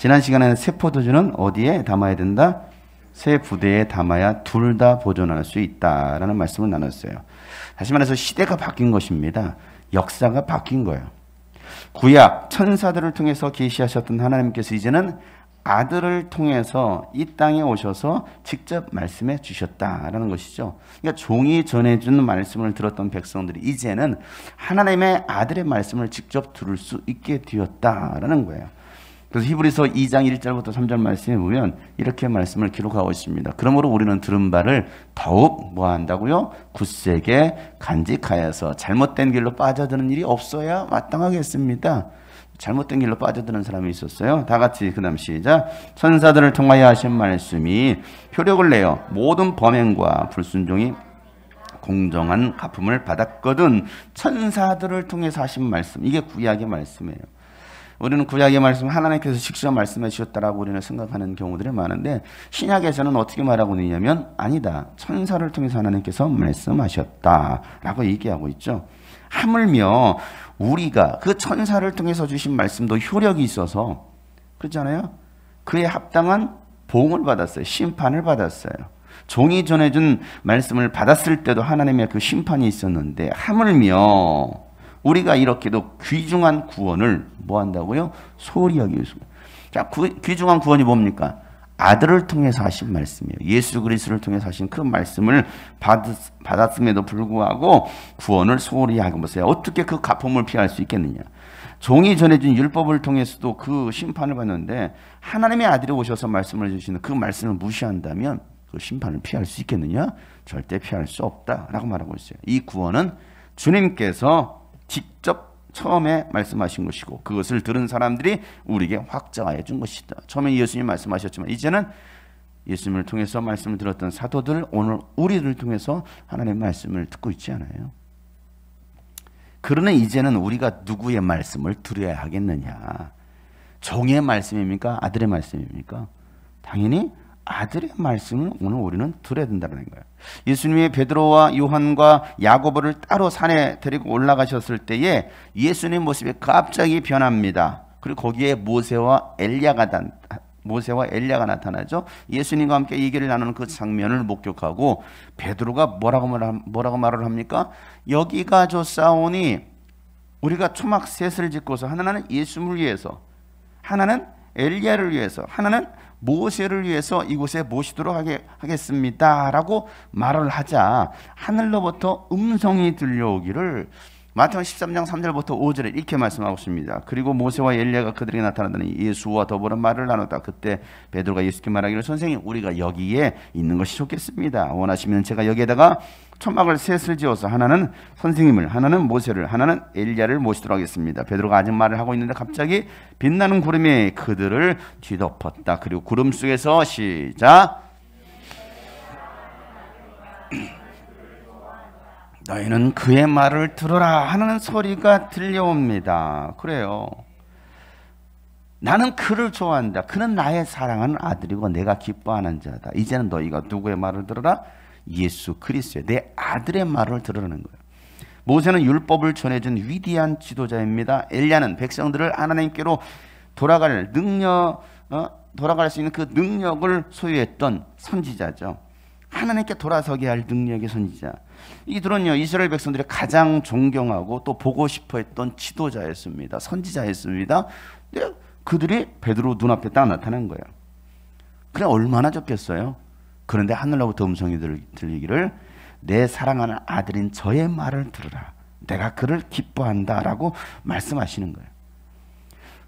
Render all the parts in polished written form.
지난 시간에는 새 포도주는 어디에 담아야 된다? 새 부대에 담아야 둘 다 보존할 수 있다라는 말씀을 나눴어요. 다시 말해서 시대가 바뀐 것입니다. 역사가 바뀐 거예요. 구약 천사들을 통해서 계시하셨던 하나님께서 이제는 아들을 통해서 이 땅에 오셔서 직접 말씀해 주셨다라는 것이죠. 그러니까 종이 전해준 말씀을 들었던 백성들이 이제는 하나님의 아들의 말씀을 직접 들을 수 있게 되었다라는 거예요. 그래서 히브리서 2장 1절부터 3절 말씀에 보면 이렇게 말씀을 기록하고 있습니다. 그러므로 우리는 들은 바를 더욱 뭐 한다고요? 굳세게 간직하여서 잘못된 길로 빠져드는 일이 없어야 마땅하겠습니다. 잘못된 길로 빠져드는 사람이 있었어요. 다 같이 그 다음 시작. 천사들을 통하여 하신 말씀이 효력을 내어 모든 범행과 불순종이 공정한 갚음을 받았거든. 천사들을 통해서 하신 말씀, 이게 구약의 말씀이에요. 우리는 구약의 말씀 하나님께서 직접 말씀해 주셨다라고 우리는 생각하는 경우들이 많은데 신약에서는 어떻게 말하고 있냐면 아니다. 천사를 통해서 하나님께서 말씀하셨다라고 얘기하고 있죠. 하물며 우리가 그 천사를 통해서 주신 말씀도 효력이 있어서 그렇잖아요. 그에 합당한 보응을 받았어요. 심판을 받았어요. 종이 전해준 말씀을 받았을 때도 하나님의 그 심판이 있었는데 하물며 우리가 이렇게도 귀중한 구원을 뭐 한다고요? 소홀히 여기고 있습니다. 자, 귀중한 구원이 뭡니까? 아들을 통해서 하신 말씀이에요. 예수 그리스도를 통해서 하신 그 말씀을 받았음에도 불구하고 구원을 소홀히 하고 보세요. 어떻게 그 갚음을 피할 수 있겠느냐? 종이 전해준 율법을 통해서도 그 심판을 받는데 하나님의 아들이 오셔서 말씀을 주시는 그 말씀을 무시한다면 그 심판을 피할 수 있겠느냐? 절대 피할 수 없다라고 말하고 있어요. 이 구원은 주님께서 직접 처음에 말씀하신 것이고 그것을 들은 사람들이 우리에게 확증하여 준 것이다. 처음에 예수님 말씀하셨지만 이제는 예수님을 통해서 말씀을 들었던 사도들 오늘 우리를 통해서 하나님의 말씀을 듣고 있지 않아요? 그러나 이제는 우리가 누구의 말씀을 들어야 하겠느냐? 종의 말씀입니까? 아들의 말씀입니까? 당연히 아들의 말씀을 오늘 우리는 들어야 된다는 거예요. 예수님이 베드로와 요한과 야고보를 따로 산에 데리고 올라가셨을 때에 예수님 모습이 갑자기 변합니다. 그리고 거기에 모세와 엘리야가 나타나죠. 예수님과 함께 얘기를 나누는 그 장면을 목격하고 베드로가 뭐라고 말을 합니까? 여기가 좋사오니 우리가 초막 셋을 짓고서 하나는 예수님을 위해서, 하나는 엘리야를 위해서, 하나는 모세를 위해서 이곳에 모시도록 하겠습니다 라고 말을 하자 하늘로부터 음성이 들려오기를 마태복음 13장 3절부터 5절에 이렇게 말씀하고 있습니다. 그리고 모세와 엘리야가 그들에게 나타나더니 예수와 더불어 말을 나눴다. 그때 베드로가 예수께 말하기를 선생님 우리가 여기에 있는 것이 좋겠습니다. 원하시면 제가 여기에다가 초막을 셋을 지어서 하나는 선생님을, 하나는 모세를, 하나는 엘리야를 모시도록 하겠습니다. 베드로가 아직 말을 하고 있는데 갑자기 빛나는 구름이 그들을 뒤덮었다. 그리고 구름 속에서 시작 너희는 그의 말을 들어라 하는 소리가 들려옵니다. 그래요. 나는 그를 좋아한다. 그는 나의 사랑하는 아들이고 내가 기뻐하는 자다. 이제는 너희가 누구의 말을 들어라? 예수 그리스도의 내 아들의 말을 들으라는 거예요. 모세는 율법을 전해준 위대한 지도자입니다. 엘리야는 백성들을 하나님께로 돌아갈 수 있는 그 능력을 소유했던 선지자죠. 하나님께 돌아서게 할 능력의 선지자. 이들은요 이스라엘 백성들이 가장 존경하고 또 보고 싶어했던 지도자였습니다. 선지자였습니다. 근데 그들이 베드로 눈앞에 딱 나타난 거예요. 그래 얼마나 좋겠어요. 그런데 하늘로부터 음성이 들리기를 내 사랑하는 아들인 저의 말을 들으라. 내가 그를 기뻐한다 라고 말씀하시는 거예요.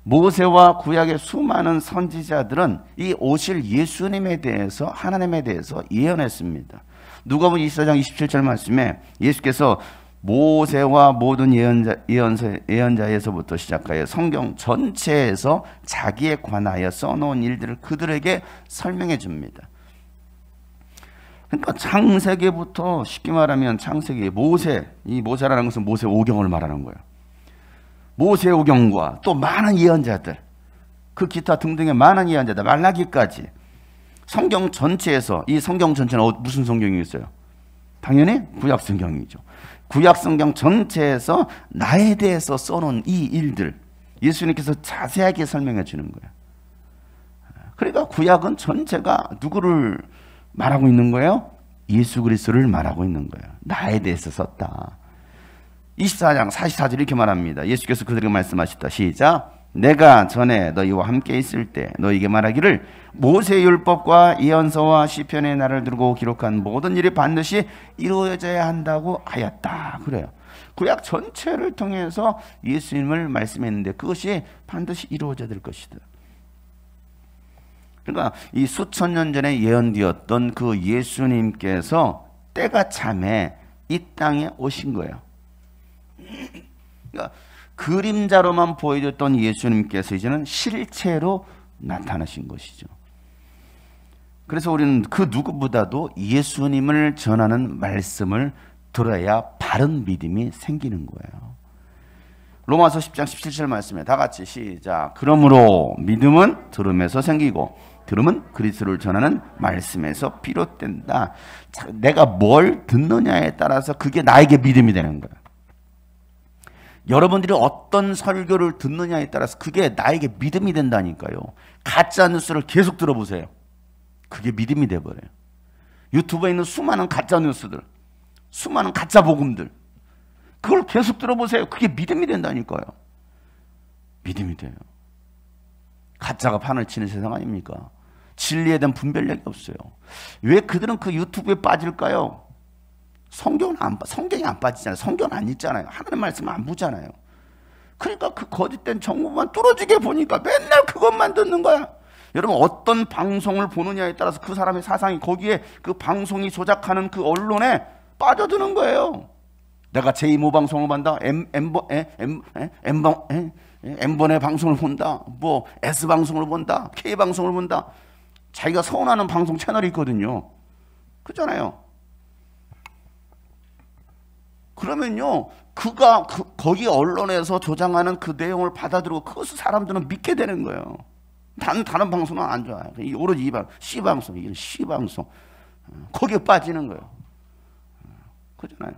모세와 구약의 수많은 선지자들은 이 오실 예수님에 대해서 하나님에 대해서 예언했습니다. 누가복음 24장 27절 말씀에 예수께서 모세와 모든 예언자에서부터 시작하여 성경 전체에서 자기에 관하여 써놓은 일들을 그들에게 설명해 줍니다. 그러니까 창세기부터 쉽게 말하면 창세기 이 모세라는 것은 모세 오경을 말하는 거예요. 모세 오경과 또 많은 예언자들, 그 기타 등등의 많은 예언자들, 말라기까지 성경 전체에서 이 성경 전체는 무슨 성경이 있어요? 당연히 구약 성경이죠. 구약 성경 전체에서 나에 대해서 써놓은 이 일들 예수님께서 자세하게 설명해 주는 거예요. 그러니까 구약은 전체가 누구를 말하고 있는 거예요? 예수 그리스도를 말하고 있는 거예요. 나에 대해서 썼다. 24장 44절 이렇게 말합니다. 예수께서 그들에게 말씀하셨다. 시작. 내가 전에 너희와 함께 있을 때 너희에게 말하기를 모세의 율법과 예언서와 시편의 나를 들고 기록한 모든 일이 반드시 이루어져야 한다고 하였다. 그래요. 구약 전체를 통해서 예수님을 말씀했는데 그것이 반드시 이루어져야 될 것이다. 그러니까 이 수천 년 전에 예언되었던 그 예수님께서 때가 참에 이 땅에 오신 거예요. 그러니까 그림자로만 보여줬던 예수님께서 이제는 실체로 나타나신 것이죠. 그래서 우리는 그 누구보다도 예수님을 전하는 말씀을 들어야 바른 믿음이 생기는 거예요. 로마서 10장 17절 말씀에 다 같이 시작. 그러므로 믿음은 들음에서 생기고 들음은 그리스도를 전하는 말씀에서 비롯된다. 내가 뭘 듣느냐에 따라서 그게 나에게 믿음이 되는 거야. 여러분들이 어떤 설교를 듣느냐에 따라서 그게 나에게 믿음이 된다니까요. 가짜 뉴스를 계속 들어보세요. 그게 믿음이 돼버려요. 유튜브에 있는 수많은 가짜 뉴스들, 수많은 가짜 복음들, 그걸 계속 들어보세요. 그게 믿음이 된다니까요. 믿음이 돼요. 가짜가 판을 치는 세상 아닙니까? 진리에 대한 분별력이 없어요. 왜 그들은 그 유튜브에 빠질까요? 성경이 안 빠지잖아요. 성경 안 읽잖아요. 하나님 말씀 안 보잖아요. 그러니까 그 거짓된 정보만 뚫어지게 보니까 맨날 그것만 듣는 거야. 여러분 어떤 방송을 보느냐에 따라서 그 사람의 사상이 거기에 그 방송이 조작하는 그 언론에 빠져드는 거예요. 내가 제2모 방송을 본다. M번의 방송을 본다. 뭐 S방송을 본다. K방송을 본다. 자기가 선호하는 방송 채널이 있거든요. 그렇잖아요. 그러면요, 거기 언론에서 조장하는 그 내용을 받아들이고 그것을 사람들은 믿게 되는 거예요. 다른 방송은 안 좋아요. 오로지 이 방송, C방송, 이게 C방송. 거기에 빠지는 거예요. 그렇잖아요.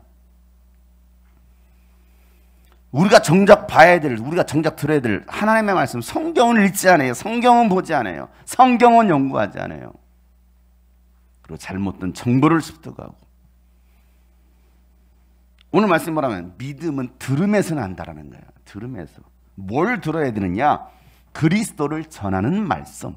우리가 정작 봐야 될, 우리가 정작 들어야 될 하나님의 말씀, 성경을 읽지 않아요. 성경은 보지 않아요. 성경은 연구하지 않아요. 그리고 잘못된 정보를 습득하고. 오늘 말씀 뭐라면 믿음은 들음에서 난다라는 거예요. 들음에서. 뭘 들어야 되느냐? 그리스도를 전하는 말씀.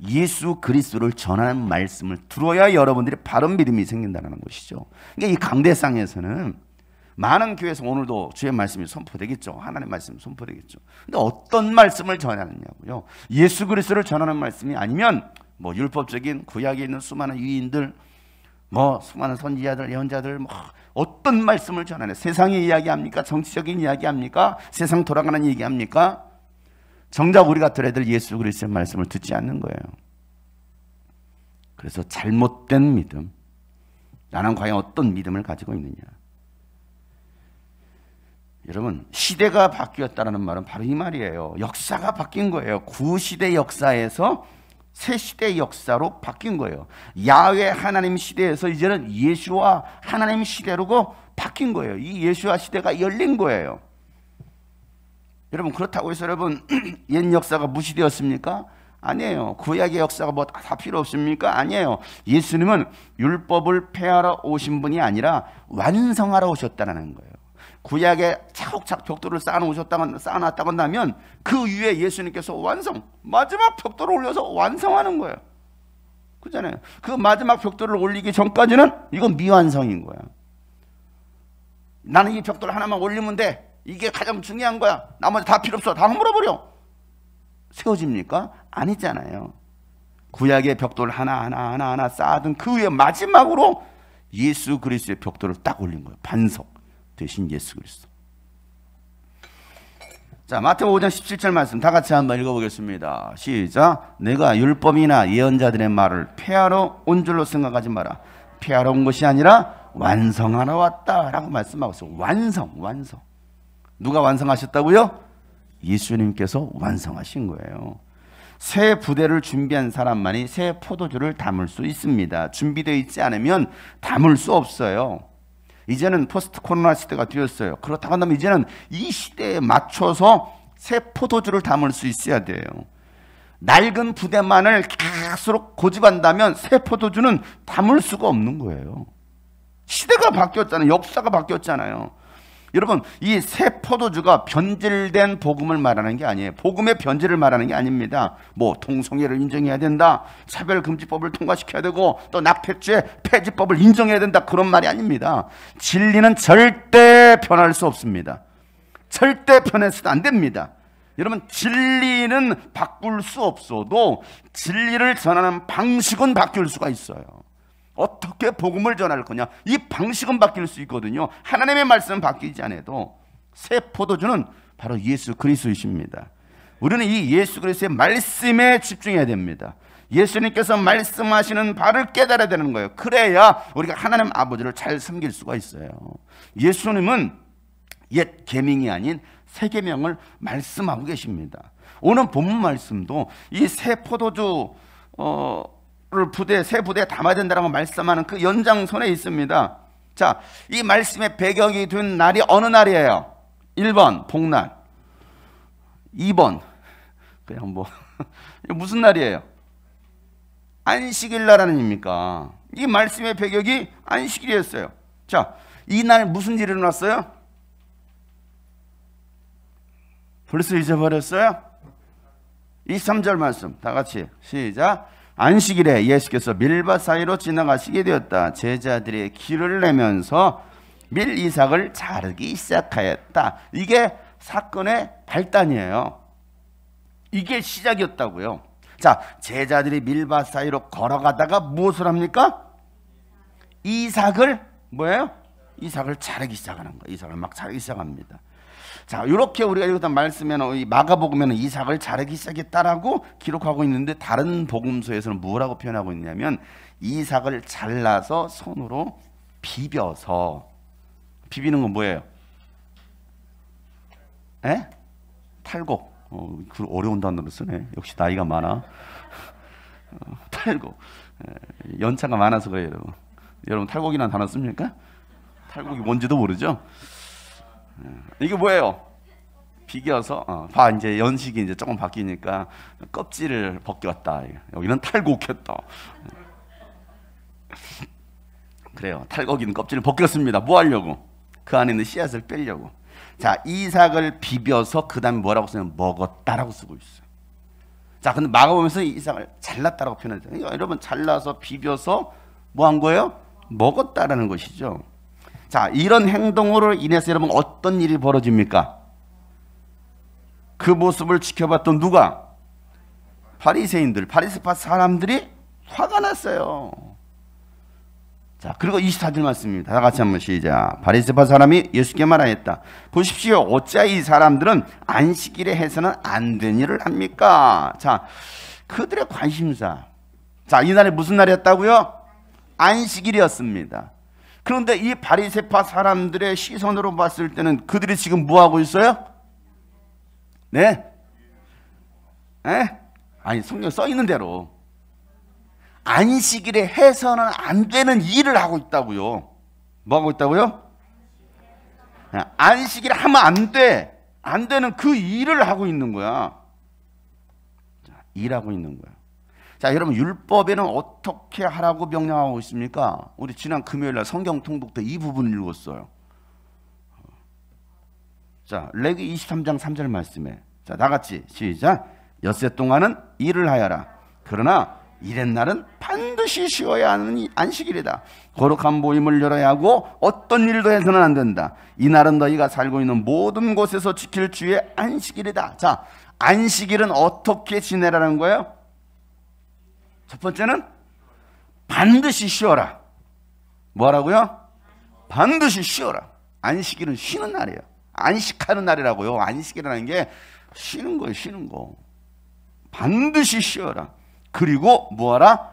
예수 그리스도를 전하는 말씀을 들어야 여러분들이 바른 믿음이 생긴다는 것이죠. 그러니까 이 강대상에서는 많은 교회에서 오늘도 주의 말씀이 선포되겠죠. 하나님의 말씀이 선포되겠죠. 근데 어떤 말씀을 전하느냐고요? 예수 그리스도를 전하는 말씀이 아니면 뭐 율법적인 구약에 있는 수많은 유인들, 뭐 수많은 선지자들, 예언자들, 뭐 어떤 말씀을 전하냐? 세상의 이야기합니까? 정치적인 이야기합니까? 세상 돌아가는 얘기합니까? 정작 우리가 들어야 될 예수 그리스도의 말씀을 듣지 않는 거예요. 그래서 잘못된 믿음, 나는 과연 어떤 믿음을 가지고 있느냐? 여러분, 시대가 바뀌었다는 말은 바로 이 말이에요. 역사가 바뀐 거예요. 구시대 역사에서 새 시대의 역사로 바뀐 거예요. 야훼 하나님 시대에서 이제는 예수와 하나님 시대로 바뀐 거예요. 이 예수와 시대가 열린 거예요. 여러분, 그렇다고 해서 여러분 옛 역사가 무시되었습니까? 아니에요. 구약의 역사가 뭐 다 필요 없습니까? 아니에요. 예수님은 율법을 폐하러 오신 분이 아니라 완성하러 오셨다는 거예요. 구약에 차곡차곡 벽돌을 쌓아놨다고 한다면 그 위에 예수님께서 마지막 벽돌을 올려서 완성하는 거예요. 그렇잖아요. 그 마지막 벽돌을 올리기 전까지는 이건 미완성인 거야. 나는 이 벽돌 하나만 올리면 돼. 이게 가장 중요한 거야. 나머지 다 필요 없어. 다 허물어버려. 세워집니까? 아니잖아요. 구약의 벽돌 하나 쌓아둔 그 위에 마지막으로 예수 그리스도의 벽돌을 딱 올린 거예요. 반석 대신 예수 그리스도. 자, 마태복음 5장 17절 말씀 다 같이 한번 읽어보겠습니다. 시작. 내가 율법이나 예언자들의 말을 폐하러 온 줄로 생각하지 마라. 폐하러 온 것이 아니라 완성하러 왔다라고 말씀하고 있어요. 완성. 누가 완성하셨다고요? 예수님께서 완성하신 거예요. 새 부대를 준비한 사람만이 새 포도주를 담을 수 있습니다. 준비되어 있지 않으면 담을 수 없어요. 이제는 포스트 코로나 시대가 되었어요. 그렇다고 한다면 이제는 이 시대에 맞춰서 새 포도주를 담을 수 있어야 돼요. 낡은 부대만을 계속 고집한다면 새 포도주는 담을 수가 없는 거예요. 시대가 바뀌었잖아요. 역사가 바뀌었잖아요. 여러분, 이 새 포도주가 변질된 복음을 말하는 게 아니에요. 복음의 변질을 말하는 게 아닙니다. 뭐 동성애를 인정해야 된다, 차별금지법을 통과시켜야 되고 또 낙태죄 폐지법을 인정해야 된다, 그런 말이 아닙니다. 진리는 절대 변할 수 없습니다. 절대 변해서도 안 됩니다. 여러분, 진리는 바꿀 수 없어도 진리를 전하는 방식은 바뀔 수가 있어요. 어떻게 복음을 전할 거냐, 이 방식은 바뀔 수 있거든요. 하나님의 말씀은 바뀌지 않아도 새 포도주는 바로 예수 그리스도이십니다. 우리는 이 예수 그리스도의 말씀에 집중해야 됩니다. 예수님께서 말씀하시는 바를 깨달아야 되는 거예요. 그래야 우리가 하나님 아버지를 잘 섬길 수가 있어요. 예수님은 옛 계명이 아닌 새 계명을 말씀하고 계십니다. 오늘 본문 말씀도 이 새 포도주 새 부대에 담아야 된다고 말씀하는 그 연장선에 있습니다. 자, 이 말씀의 배경이 된 날이 어느 날이에요? 1번 복날, 2번 그냥 뭐 무슨 날이에요? 안식일 날 아닙니까? 이 말씀의 배경이 안식일이었어요. 자, 이날 무슨 일이 일어났어요? 벌써 잊어버렸어요? 23절 말씀 다 같이 시작. 안식일에 예수께서 밀밭 사이로 지나가시게 되었다. 제자들이 길을 내면서 밀 이삭을 자르기 시작하였다. 이게 사건의 발단이에요. 이게 시작이었다고요. 자, 제자들이 밀밭 사이로 걸어가다가 무엇을 합니까? 이삭을 뭐예요? 이삭을 자르기 시작하는 거예요. 이삭을 막 자르기 시작합니다. 자, 이렇게 우리가 읽었던 말씀에는 이 마가복음에는 이삭을 자르기 시작했다라고 기록하고 있는데, 다른 복음서에서는 뭐라고 표현하고 있냐면 이삭을 잘라서 손으로 비벼서, 비비는 건 뭐예요? 에? 탈곡. 그 어려운 단어를 쓰네. 역시 나이가 많아. 탈곡. 연차가 많아서 그래요. 여러분 탈곡이라는 단어 씁니까? 탈곡이 뭔지도 모르죠? 이게 뭐예요? 비겨서 봐, 이제 연식이 이제 조금 바뀌니까 껍질을 벗겼다. 여기는 탈곡했다. 그래요. 탈곡이는 껍질을 벗겼습니다. 뭐 하려고? 그 안에 있는 씨앗을 빼려고. 자, 이삭을 비벼서 그 다음에 뭐라고 쓰냐면 먹었다라고 쓰고 있어요. 자, 근데 마가복음에서 이삭을 잘랐다라고 표현하잖아요. 여러분, 잘라서 비벼서 뭐 한 거예요? 먹었다라는 것이죠. 자, 이런 행동으로 인해서 여러분 어떤 일이 벌어집니까? 그 모습을 지켜봤던 누가? 바리새인들, 바리새파 사람들이 화가 났어요. 자, 그리고 24절 말씀입니다. 다 같이 한번 시작. 바리새파 사람이 예수께 말하였다. 보십시오, 어찌하여 이 사람들은 안식일에 해서는 안 된 일을 합니까? 자, 그들의 관심사. 자, 이날이 무슨 날이었다고요? 안식일이었습니다. 그런데 이 바리새파 사람들의 시선으로 봤을 때는 그들이 지금 뭐 하고 있어요? 네? 에? 아니, 성경 써 있는 대로 안식일에 해서는 안 되는 일을 하고 있다고요. 뭐 하고 있다고요? 안식일에 하면 안 돼. 안 되는 그 일을 하고 있는 거야. 자, 일하고 있는 거야. 자, 여러분, 율법에는 어떻게 하라고 명령하고 있습니까? 우리 지난 금요일 날 성경 통독 때 이 부분을 읽었어요. 자, 레위 23장 3절 말씀에, 자, 다 같이 시작. 엿새 동안은 일을 하여라. 그러나 이렛날은 반드시 쉬어야 하는 안식일이다. 거룩한 모임을 열어야 하고 어떤 일도 해서는 안 된다. 이날은 너희가 살고 있는 모든 곳에서 지킬 주의 안식일이다. 자, 안식일은 어떻게 지내라는 거예요? 첫 번째는 반드시 쉬어라. 뭐라고요? 반드시 쉬어라. 안식일은 쉬는 날이에요. 안식하는 날이라고요. 안식이라는 게 쉬는 거예요. 쉬는 거. 반드시 쉬어라. 그리고 뭐하라?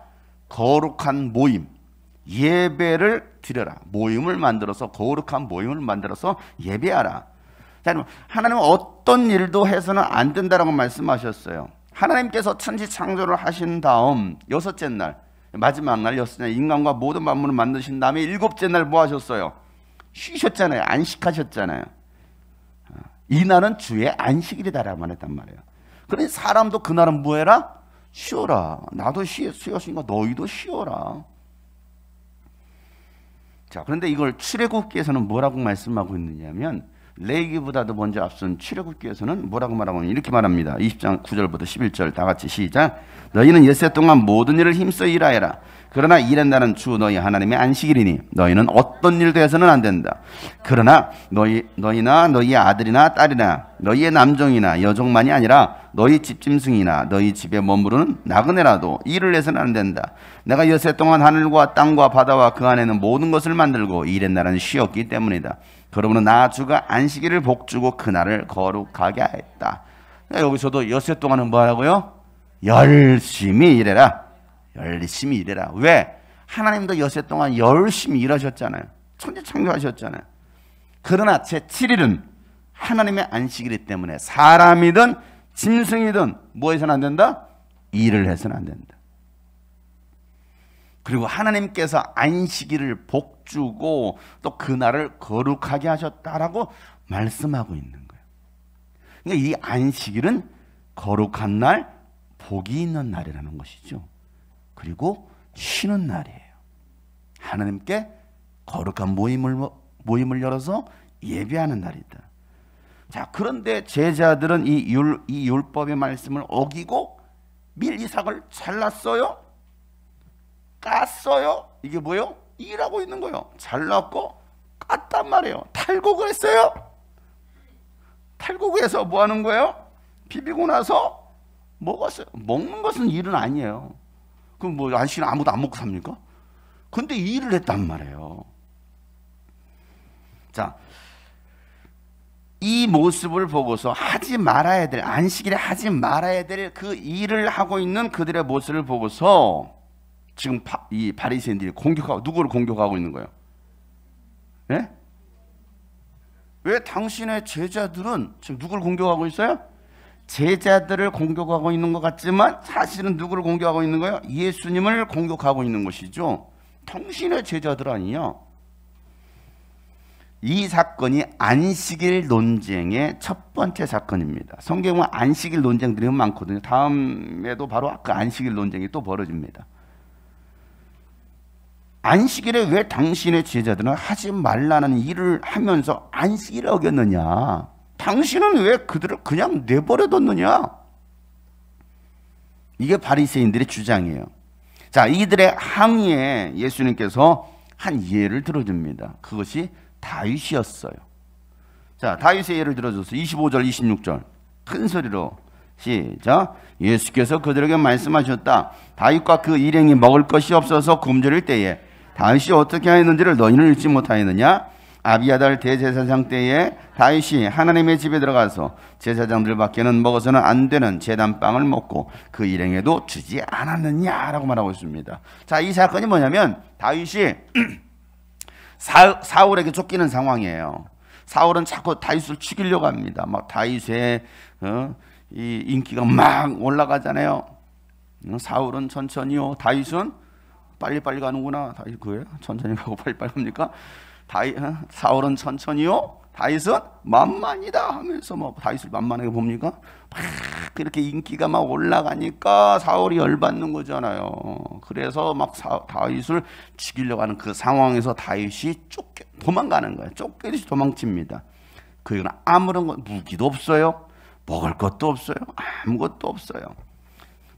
거룩한 모임, 예배를 드려라. 모임을 만들어서, 거룩한 모임을 만들어서 예배하라. 자, 하나님은 어떤 일도 해서는 안 된다라고 말씀하셨어요. 하나님께서 천지 창조를 하신 다음 여섯째 날, 마지막 날 여섯째 날 인간과 모든 만물을 만드신 다음에 일곱째 날 뭐 하셨어요? 쉬셨잖아요. 안식하셨잖아요. 이 날은 주의 안식일이다라고 말했단 말이에요. 그러니 사람도 그날은 뭐 해라? 쉬어라. 나도 쉬었으니까 너희도 쉬어라. 자, 그런데 이걸 출애굽기에서는 뭐라고 말씀하고 있느냐면 레위기보다도 먼저 앞선 출애굽기에서는 뭐라고 말하고 있느냐 이렇게 말합니다. 20장 9절부터 11절 다 같이 시작. 너희는 엿새 동안 모든 일을 힘써 일하여라. 그러나 일한다는 주 너희 하나님의 안식일이니 너희는 어떤 일도 해서는 안 된다. 그러나 너희나 너희의 아들이나 딸이나 너희의 남종이나 여종만이 아니라 너희 집짐승이나 너희 집에 머무르는 나그네라도 일을 해서는 안 된다. 내가 엿새 동안 하늘과 땅과 바다와 그 안에는 모든 것을 만들고 일의 날은 쉬었기 때문이다. 그러므로 나 주가 안식일을 복주고 그날을 거룩하게 하였다. 여기서도 엿새 동안은 뭐 하라고요? 열심히 일해라. 열심히 일해라. 왜? 하나님도 엿새 동안 열심히 일하셨잖아요. 천지창조하셨잖아요. 그러나 제7일은 하나님의 안식일이기 때문에 사람이든 짐승이든 뭐 해서는 안 된다? 일을 해서는 안 된다. 그리고 하나님께서 안식일을 복주고 또 그날을 거룩하게 하셨다라고 말씀하고 있는 거예요. 그러니까 이 안식일은 거룩한 날, 복이 있는 날이라는 것이죠. 그리고 쉬는 날이에요. 하나님께 거룩한 모임을 열어서 예배하는 날이다. 자, 그런데 제자들은 이 율법의 말씀을 어기고 밀이삭을 잘랐어요. 깠어요. 이게 뭐예요? 일하고 있는 거예요. 잘랐고 깠단 말이에요. 탈곡을 했어요. 탈곡을 해서 뭐 하는 거예요? 비비고 나서 먹었어요. 먹는 것은 일은 아니에요. 그럼 뭐 안식일 아무도 안 먹고 삽니까? 근데 일을 했단 말이에요. 자, 이 모습을 보고서 하지 말아야 될, 안식일에 하지 말아야 될 그 일을 하고 있는 그들의 모습을 보고서 지금 이 바리새인들이 누구를 공격하고 있는 거예요? 네? 왜 당신의 제자들은 지금 누구를 공격하고 있어요? 제자들을 공격하고 있는 것 같지만 사실은 누구를 공격하고 있는 거예요? 예수님을 공격하고 있는 것이죠. 당신의 제자들 아니냐? 이 사건이 안식일 논쟁의 첫 번째 사건입니다. 성경은 안식일 논쟁들이 많거든요. 다음에도 바로 그 안식일 논쟁이 또 벌어집니다. 안식일에 왜 당신의 제자들은 하지 말라는 일을 하면서 안식일을 어겼느냐? 당신은 왜 그들을 그냥 내버려뒀느냐? 이게 바리새인들의 주장이에요. 자, 이들의 항의에 예수님께서 한 예를 들어줍니다. 그것이 다윗이었어요. 자, 다윗의 예를 들어줘서 25절, 26절 큰 소리로 시작. 예수께서 그들에게 말씀하셨다. 다윗과 그 일행이 먹을 것이 없어서 굶주릴 때에 다윗이 어떻게 하였는지를 너희는 읽지 못하였느냐? 아비아달 대제사장 때에 다윗이 하나님의 집에 들어가서 제사장들 밖에는 먹어서는 안 되는 제단빵을 먹고 그 일행에도 주지 않았느냐라고 말하고 있습니다. 자, 이 사건이 뭐냐면 다윗이 사울에게 쫓기는 상황이에요. 사울은 자꾸 다윗을 죽이려고 합니다. 막 다윗의 이 인기가 막 올라가잖아요. 사울은 천천히요, 다윗은 빨리빨리 가는구나. 다윗 그거예요? 천천히 가고 빨리빨리 갑니까? 사울은 천천히요, 다윗은 만만이다 하면서 뭐 다윗을 만만하게 봅니까? 막 이렇게 인기가 막 올라가니까 사울이 열받는 거잖아요. 그래서 막 다윗을 죽이려고 하는 그 상황에서 다윗이 도망가는 거예요. 쫓기듯이 도망칩니다. 그에게는 아무런 무기도 없어요. 먹을 것도 없어요. 아무것도 없어요.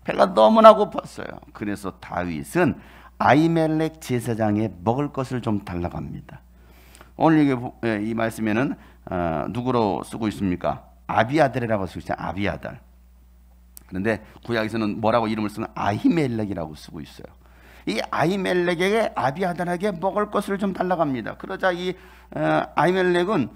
배가 너무나 고팠어요. 그래서 다윗은 아히멜렉 제사장에 먹을 것을 좀 달라고 합니다. 오늘 이 말씀에는 누구로 쓰고 있습니까? 아비아달이라고 쓰고 있어요. 아비아달. 그런데 구약에서는 뭐라고 이름을 쓰는 아히멜렉이라고 쓰고 있어요. 이 아히멜렉에게 아비아달에게 먹을 것을 좀 달라고 합니다. 그러자 이 아히멜렉은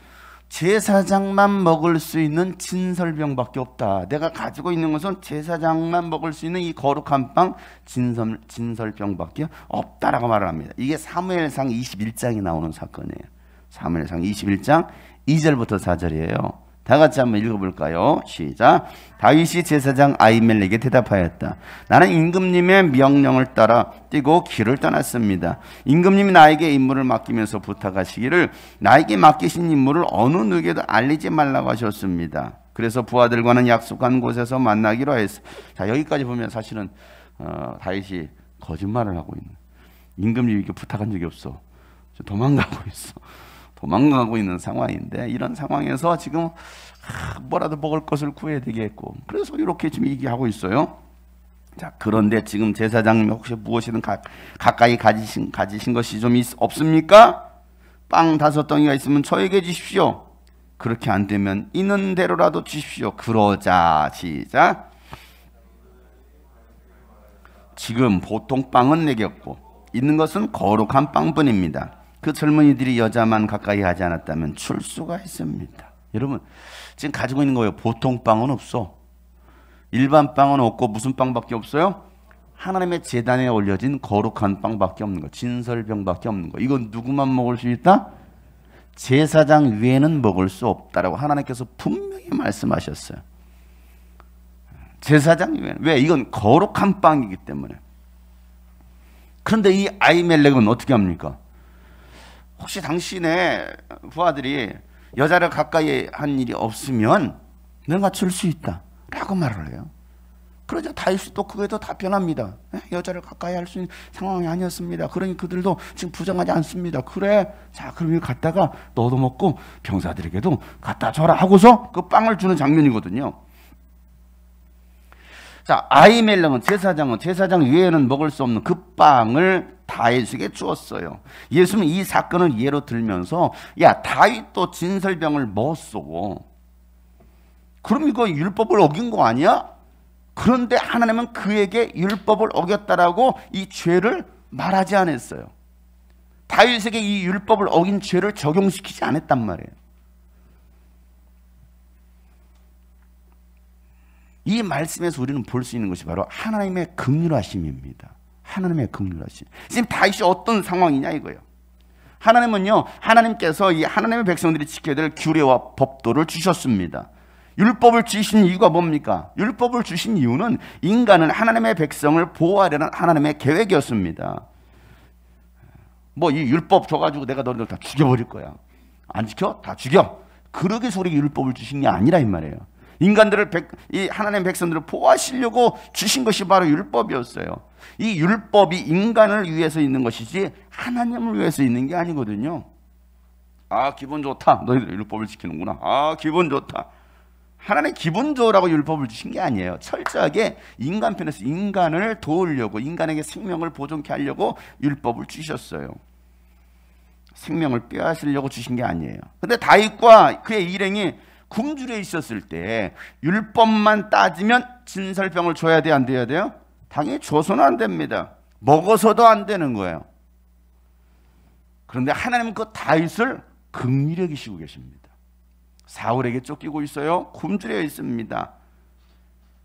제사장만 먹을 수 있는 진설병밖에 없다. 내가 가지고 있는 것은 제사장만 먹을 수 있는 이 거룩한 빵 진설병밖에 없다라고 말을 합니다. 이게 사무엘상 21장에 나오는 사건이에요. 사무엘상 21장 2절부터 4절이에요. 다 같이 한번 읽어볼까요? 시작. 다윗이 제사장 아히멜렉에게 대답하였다. 나는 임금님의 명령을 따라 뛰고 길을 떠났습니다. 임금님이 나에게 임무를 맡기면서 부탁하시기를 나에게 맡기신 임무를 어느 누구에게도 알리지 말라고 하셨습니다. 그래서 부하들과는 약속한 곳에서 만나기로 했어. 자, 여기까지 보면 사실은 다윗이 거짓말을 하고 있는, 임금님이 이렇게 부탁한 적이 없어. 도망가고 있어. 도망가고 있는 상황인데, 이런 상황에서 지금 뭐라도 먹을 것을 구해야 되겠고, 그래서 이렇게 지금 얘기하고 있어요. 자, 그런데 지금 제사장님 혹시 무엇이든 가까이 가지신 것이 좀 없습니까? 빵 5덩이가 있으면 저에게 주십시오. 그렇게 안 되면 있는 대로라도 주십시오. 그러자, 시작. 지금 보통 빵은 내게 없고 있는 것은 거룩한 빵뿐입니다. 그 젊은이들이 여자만 가까이 하지 않았다면 줄 수가 있습니다. 여러분, 지금 가지고 있는 거예요. 보통 빵은 없어. 일반 빵은 없고 무슨 빵밖에 없어요? 하나님의 제단에 올려진 거룩한 빵밖에 없는 거, 진설병밖에 없는 거. 이건 누구만 먹을 수 있다? 제사장 외에는 먹을 수 없다라고 하나님께서 분명히 말씀하셨어요. 제사장 외에는. 왜? 이건 거룩한 빵이기 때문에. 그런데 이 아히멜렉은 어떻게 합니까? 혹시 당신의 부하들이 여자를 가까이 한 일이 없으면 내가 줄 수 있다 라고 말을 해요. 그러자 다윗이 또 그에도 답변합니다. 여자를 가까이 할 수 있는 상황이 아니었습니다. 그러니 그들도 지금 부정하지 않습니다. 그래, 자, 그럼 이거 갖다가 너도 먹고 병사들에게도 갖다 줘라 하고서 그 빵을 주는 장면이거든요. 자, 아히멜렉은 제사장 외에는 먹을 수 없는 그 빵을 다윗에게 주었어요. 예수는 이 사건을 예로 들면서, 야, 다윗도 진설병을 먹었어. 그럼 이거 율법을 어긴 거 아니야? 그런데 하나님은 그에게 율법을 어겼다라고 이 죄를 말하지 않았어요. 다윗에게 이 율법을 어긴 죄를 적용시키지 않았단 말이에요. 이 말씀에서 우리는 볼 수 있는 것이 바로 하나님의 긍휼하심입니다. 하나님의 긍휼하심. 지금 다윗이 어떤 상황이냐 이거예요. 하나님은요, 하나님께서 이 하나님의 백성들이 지켜야 될 규례와 법도를 주셨습니다. 율법을 주신 이유가 뭡니까? 율법을 주신 이유는 인간은 하나님의 백성을 보호하려는 하나님의 계획이었습니다. 뭐 이 율법 줘가지고 내가 너희들 다 죽여버릴 거야. 안 지켜? 다 죽여. 그러기 위해서 우리에게 율법을 주신 게 아니라 이 말이에요. 인간들을 이 하나님의 백성들을 보호하시려고 주신 것이 바로 율법이었어요. 이 율법이 인간을 위해서 있는 것이지 하나님을 위해서 있는 게 아니거든요. 아, 기분 좋다. 너희들 율법을 지키는구나. 아, 기분 좋다. 하나님 기분 좋으라고 율법을 주신 게 아니에요. 철저하게 인간 편에서 인간을 도우려고, 인간에게 생명을 보존케 하려고 율법을 주셨어요. 생명을 빼앗으려고 주신 게 아니에요. 근데 다윗과 그의 일행이 굶주려 있었을 때 율법만 따지면 진설병을 줘야 돼, 안 돼야 돼요? 당연히 줘서는 안 됩니다. 먹어서도 안 되는 거예요. 그런데 하나님은 그 다윗을 긍휼히 여기시고 계십니다. 사울에게 쫓기고 있어요. 굶주려 있습니다.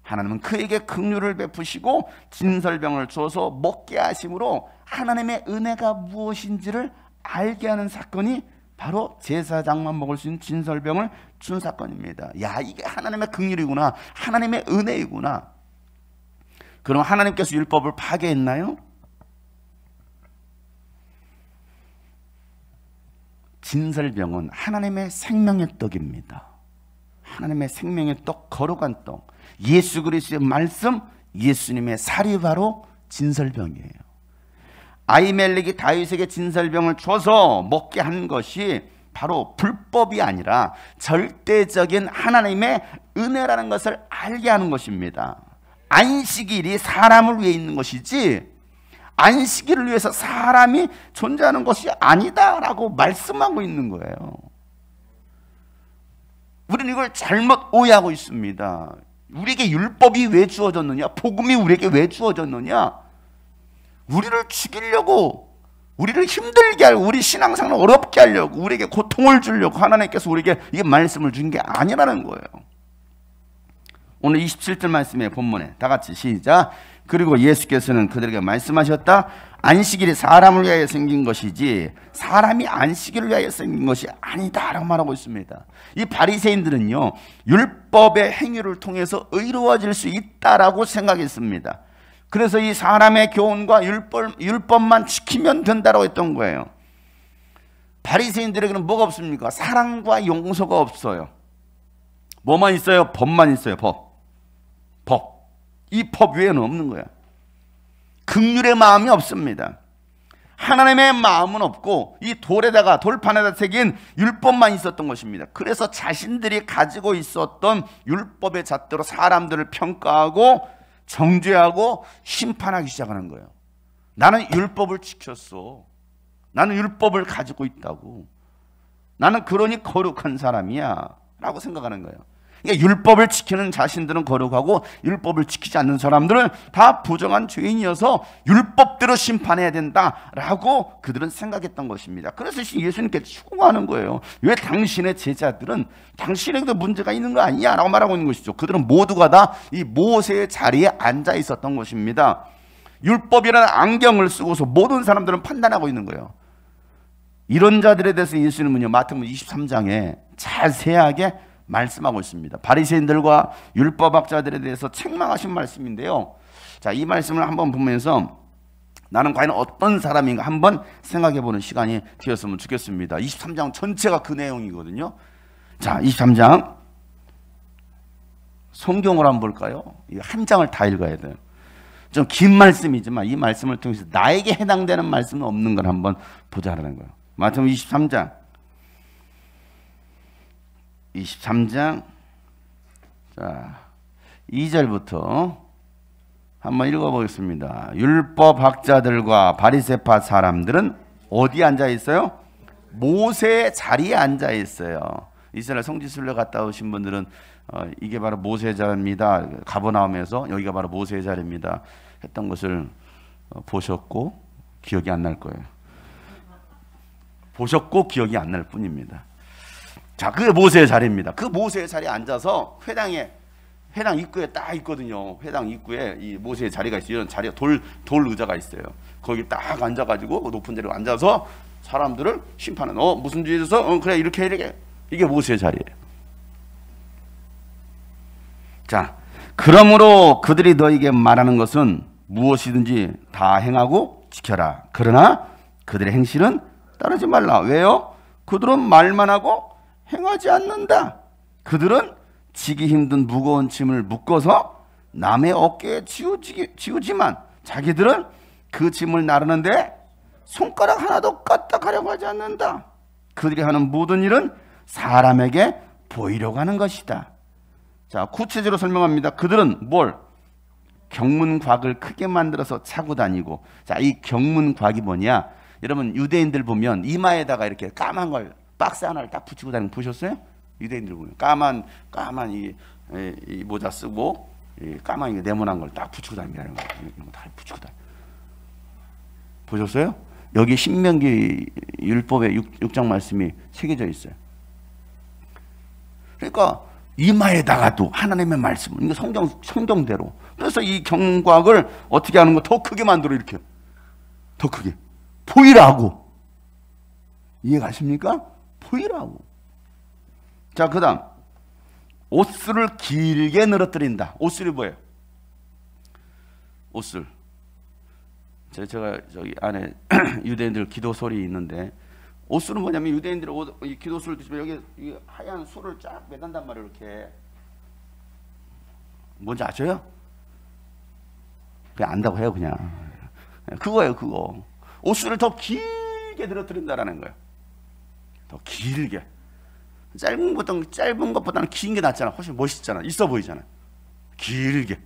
하나님은 그에게 긍휼을 베푸시고 진설병을 줘서 먹게 하심으로 하나님의 은혜가 무엇인지를 알게 하는 사건이 바로 제사장만 먹을 수 있는 진설병을 준 사건입니다. 야, 이게 하나님의 긍휼이구나, 하나님의 은혜이구나. 그럼 하나님께서 율법을 파괴했나요? 진설병은 하나님의 생명의 떡입니다. 하나님의 생명의 떡, 거룩한 떡, 예수 그리스도의 말씀, 예수님의 살이 바로 진설병이에요. 아히멜렉이 다윗에게 진설병을 줘서 먹게 한 것이 바로 불법이 아니라 절대적인 하나님의 은혜라는 것을 알게 하는 것입니다. 안식일이 사람을 위해 있는 것이지 안식일을 위해서 사람이 존재하는 것이 아니다라고 말씀하고 있는 거예요. 우리는 이걸 잘못 오해하고 있습니다. 우리에게 율법이 왜 주어졌느냐? 복음이 우리에게 왜 주어졌느냐? 우리를 죽이려고, 우리를 힘들게 하려고, 우리 신앙생활을 어렵게 하려고, 우리에게 고통을 주려고 하나님께서 우리에게 이 말씀을 준 게 아니라는 거예요. 오늘 27절 말씀의 본문에 다 같이 시작. 그리고 예수께서는 그들에게 말씀하셨다. 안식일이 사람을 위하여 생긴 것이지 사람이 안식일을 위하여 생긴 것이 아니다 라고 말하고 있습니다. 이 바리새인들은요, 율법의 행위를 통해서 의로워질 수 있다라고 생각했습니다. 그래서 이 사람의 교훈과 율법만 지키면 된다고 했던 거예요. 바리새인들에게는 뭐가 없습니까? 사랑과 용서가 없어요. 뭐만 있어요? 법만 있어요. 법. 이 법 외에는 없는 거야. 긍휼의 마음이 없습니다. 하나님의 마음은 없고 이 돌판에다 새긴 율법만 있었던 것입니다. 그래서 자신들이 가지고 있었던 율법의 잣대로 사람들을 평가하고 정죄하고 심판하기 시작하는 거예요. 나는 율법을 지켰어. 나는 율법을 가지고 있다고. 나는 그러니 거룩한 사람이야 라고 생각하는 거예요. 그러니까 율법을 지키는 자신들은 거룩하고 율법을 지키지 않는 사람들은 다 부정한 죄인이어서 율법대로 심판해야 된다라고 그들은 생각했던 것입니다. 그래서 예수님께 추궁하는 거예요. 왜 당신의 제자들은 당신에게도 문제가 있는 거 아니야? 라고 말하고 있는 것이죠. 그들은 모두가 다 이 모세의 자리에 앉아 있었던 것입니다. 율법이라는 안경을 쓰고서 모든 사람들은 판단하고 있는 거예요. 이런 자들에 대해서 예수님은요, 마태복음 23장에 자세하게 말씀하고 있습니다. 바리새인들과 율법학자들에 대해서 책망하신 말씀인데요. 자, 이 말씀을 한번 보면서 나는 과연 어떤 사람인가 한번 생각해보는 시간이 되었으면 좋겠습니다. 23장 전체가 그 내용이거든요. 자, 23장 성경으로 한번 볼까요? 한 장을 다 읽어야 돼요. 좀 긴 말씀이지만 이 말씀을 통해서 나에게 해당되는 말씀은 없는 걸 한번 보자라는 거예요. 마태복음 23장 자 2절부터 한번 읽어보겠습니다. 율법학자들과 바리새파 사람들은 어디 앉아 있어요? 모세의 자리에 앉아 있어요. 이스라엘 성지순례 갔다 오신 분들은 이게 바로 모세의 자리입니다. 가버나움에서 여기가 바로 모세의 자리입니다 했던 것을 보셨고 기억이 안 날 거예요. 보셨고 기억이 안 날 뿐입니다. 자, 그게 모세의 자리입니다. 그 모세의 자리에 앉아서 회당 입구에 딱 있거든요. 회당 입구에 이 모세의 자리가 있어요. 이런 자리가 돌 의자가 있어요. 거기 딱 앉아가지고 높은 자리에 앉아서 사람들을 심판하는 무슨 죄 있어서 그래 이렇게 이게 모세의 자리예요. 자, 그러므로 그들이 너에게 말하는 것은 무엇이든지 다 행하고 지켜라. 그러나 그들의 행실은 따르지 말라. 왜요? 그들은 말만 하고 행하지 않는다. 그들은 지기 힘든 무거운 짐을 묶어서 남의 어깨에 지우지만 자기들은 그 짐을 나르는데 손가락 하나도 까딱하려고 하지 않는다. 그들이 하는 모든 일은 사람에게 보이려고 하는 것이다. 자, 구체적으로 설명합니다. 그들은 뭘? 경문곽을 크게 만들어서 차고 다니고. 자, 이 경문곽이 뭐냐? 여러분 유대인들 보면 이마에다가 이렇게 까만 걸 박스 하나를 딱 붙이고 다니는 거 보셨어요? 유대인들 보면 까만 이 모자 쓰고 까만 네모난 걸 딱 붙이고 다니는 거. 이거 다 붙이고 다니. 보셨어요? 여기 신명기 율법의 6장 말씀이 새겨져 있어요. 그러니까 이마에다가도 하나님의 말씀, 이거 성경대로. 그래서 이 경곽을 어떻게 하는 거 더 크게 만들어 이렇게 더 크게 보이라고. 이해가십니까? 보이라고. 자, 그다음 옷술을 길게 늘어뜨린다. 옷술이 뭐예요? 옷술. 제가 저기 안에 유대인들 기도 소리 있는데 옷술은 뭐냐면 유대인들 기도술 여기 하얀 술을 쫙 매단단 말이에요. 이렇게 뭔지 아셔요? 그냥 안다고 해요. 그냥 그거예요. 그거 옷술을 더 길게 늘어뜨린다라는 거예요. 더 길게. 짧은 것보다는 긴 게 낫잖아. 훨씬 멋있잖아. 있어 보이잖아. 길게.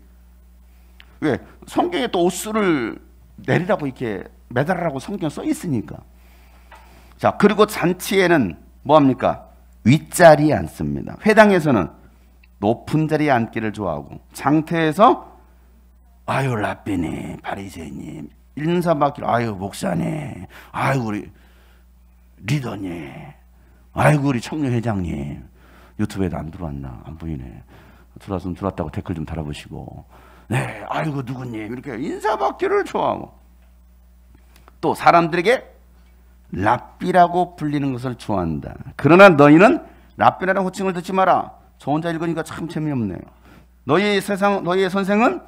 왜? 성경에 또 옷술을 내리라고 이렇게 매달으라고 성경 써 있으니까. 자, 그리고 잔치에는 뭐합니까? 윗자리에 앉습니다. 회당에서는 높은 자리에 앉기를 좋아하고, 장태에서 아유 랍비님, 바리새인님, 인사받기를 아유 목사님, 아유 우리 리더님, 아이고 우리 청년회장님, 유튜브에도 안 들어왔나? 안 보이네. 들어왔으면 들어왔다고 댓글 좀 달아보시고, 네, 아이고 누구님, 이렇게 인사받기를 좋아하고, 또 사람들에게 랍비라고 불리는 것을 좋아한다. 그러나 너희는 랍비라는 호칭을 듣지 마라. 저 혼자 읽으니까 참 재미없네요. 너희의 선생은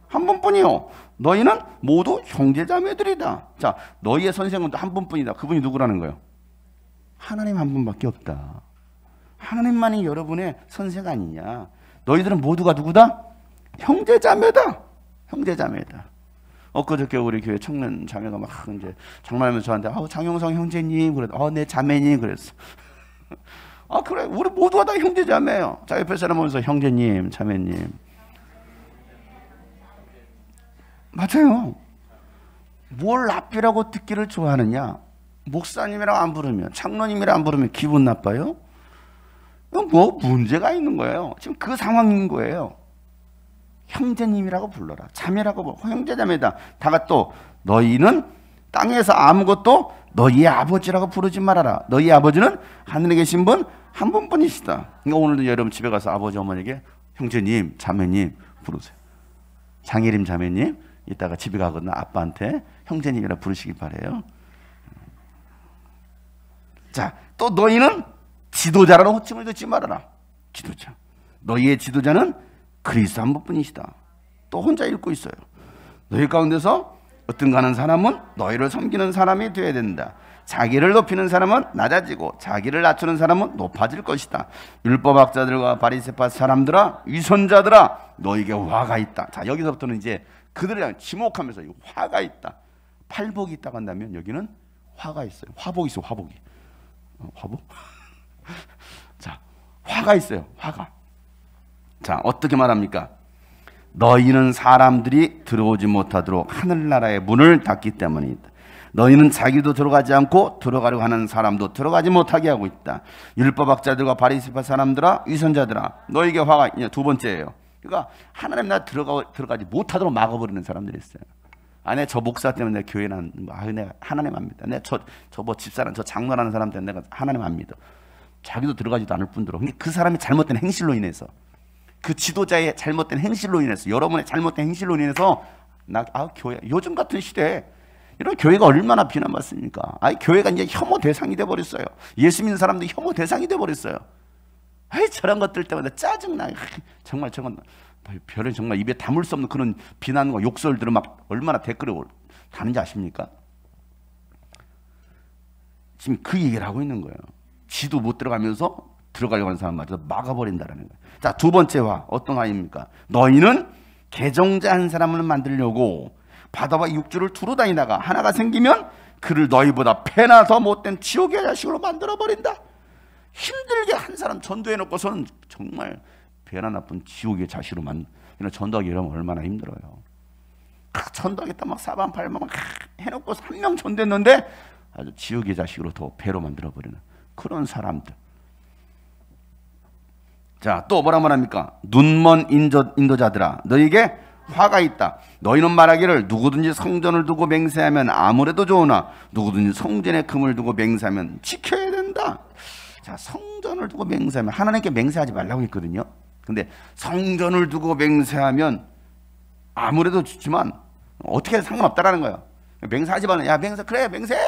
한 분뿐이요. 너희는 모두 형제자매들이다. 자, 너희의 선생은 한 분뿐이다. 그분이 누구라는 거예요? 하나님 한 분밖에 없다. 하나님만이 여러분의 선생가 아니냐. 너희들은 모두가 누구다? 형제자매다. 형제자매다. 엊그저께 우리 교회 청년 자매가 막 이제 장난하면서 저한테 장영성 형제님 그랬어. 네 자매님 그랬어. 그래 우리 모두가 다 형제자매예요. 자 옆에 사람 보면서 형제님 자매님. 맞아요. 뭘 앞이라고 듣기를 좋아하느냐? 목사님이라고 안 부르면, 장로님이라고 안 부르면 기분 나빠요? 뭐 문제가 있는 거예요. 지금 그 상황인 거예요. 형제님이라고 불러라. 자매라고 불러. 형제자매다. 다가 또 너희는 땅에서 아무것도 너희의 아버지라고 부르지 말아라. 너희 아버지는 하늘에 계신 분 한 분뿐이시다. 그러니까 오늘도 여러분 집에 가서 아버지 어머니에게 형제님, 자매님 부르세요. 장예림 자매님 이따가 집에 가거나 아빠한테 형제님이라 부르시기 바래요. 자, 또 너희는 지도자라는 호칭을 듣지 말아라. 지도자. 너희의 지도자는 그리스도 한 분뿐이시다. 또 혼자 읽고 있어요. 너희 가운데서 어떤가 하는 사람은 너희를 섬기는 사람이 되어야 된다. 자기를 높이는 사람은 낮아지고 자기를 낮추는 사람은 높아질 것이다. 율법학자들과 바리새파 사람들아, 위선자들아, 너에게 화가 있다. 자, 여기서부터는 이제 그들이랑 지목하면서 화가 있다. 팔복이 있다고 한다면 여기는 화가 있어요. 화복이 있어요. 화복이. 화복? 자, 화가 있어요. 화가. 자, 어떻게 말합니까? 너희는 사람들이 들어오지 못하도록 하늘나라의 문을 닫기 때문이다. 너희는 자기도 들어가지 않고 들어가려고 하는 사람도 들어가지 못하게 하고 있다. 율법학자들과 바리새파 사람들아, 위선자들아, 너에게 화가 있냐. 두 번째예요. 그러니까 하나님 나라 들어가지 못하도록 막아버리는 사람들이 있어요. 내 저 목사 때문에 내 교회는 내가 하나님 안 믿어. 저 뭐 집사람, 저 장로라는 사람 때문에 내가 하나님 안 믿어. 자기도 들어가지도 않을 뿐더러. 근데 그 사람이 잘못된 행실로 인해서, 그 지도자의 잘못된 행실로 인해서, 여러분의 잘못된 행실로 인해서 교회 요즘 같은 시대에 이런 교회가 얼마나 비난받습니까? 교회가 이제 혐오 대상이 돼 버렸어요. 예수 믿는 사람도 혐오 대상이 돼 버렸어요. 저런 것들 때문에 짜증나. 정말 저건 별은 정말 입에 담을 수 없는 그런 비난과 욕설들을 막 얼마나 댓글에 다는지 아십니까? 지금 그 얘기를 하고 있는 거예요. 지도 못 들어가면서 들어가려고 하는 사람마저 막아버린다라는 거예요. 자, 두 번째 화 어떤 화입니까? 너희는 개종자 한 사람을 만들려고 바다와 육지를 두루 다니다가 하나가 생기면 그를 너희보다 패나 더 못된 지옥의 자식으로 만들어버린다. 힘들게 한 사람 전도해놓고서는 정말 배나 나쁜 지옥의 자식으로 전도하기 이러면 얼마나 힘들어요. 전도하겠다 막 사방팔방 막 해놓고 한 명 전도했는데 아주 지옥의 자식으로 더 배로 만들어버리는 그런 사람들. 자, 또 뭐라 말합니까? 눈먼 인도자들아, 너에게 화가 있다. 너희는 말하기를 누구든지 성전을 두고 맹세하면 아무래도 좋으나 누구든지 성전에 금을 두고 맹세하면 지켜야 된다. 자, 성전을 두고 맹세하면 하나님께 맹세하지 말라고 했거든요. 근데 성전을 두고 맹세하면 아무래도 좋지만 어떻게 해도 상관없다라는 거예요. 맹세하지 말라. 야, 그래 맹세해.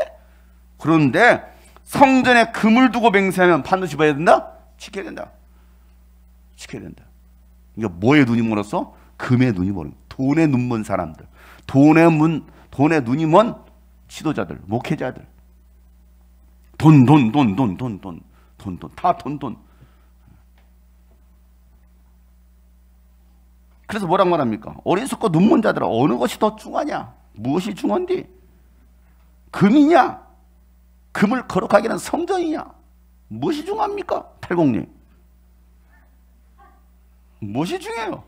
그런데 성전에 금을 두고 맹세하면 반드시 봐야 된다? 지켜야 된다. 지켜야 된다. 이게 뭐에 눈이 멀었어? 금의 눈이 멀은, 돈에 눈 먼 사람들, 돈에 눈이 먼 지도자들, 목회자들. 돈, 다 돈. 그래서 뭐라고 말합니까? 어리석고 눈먼 자들아, 어느 것이 더 중하냐? 무엇이 중한디? 금이냐? 금을 거룩하게 하는 성전이냐? 무엇이 중합니까? 탈곡님. 무엇이 중요해요?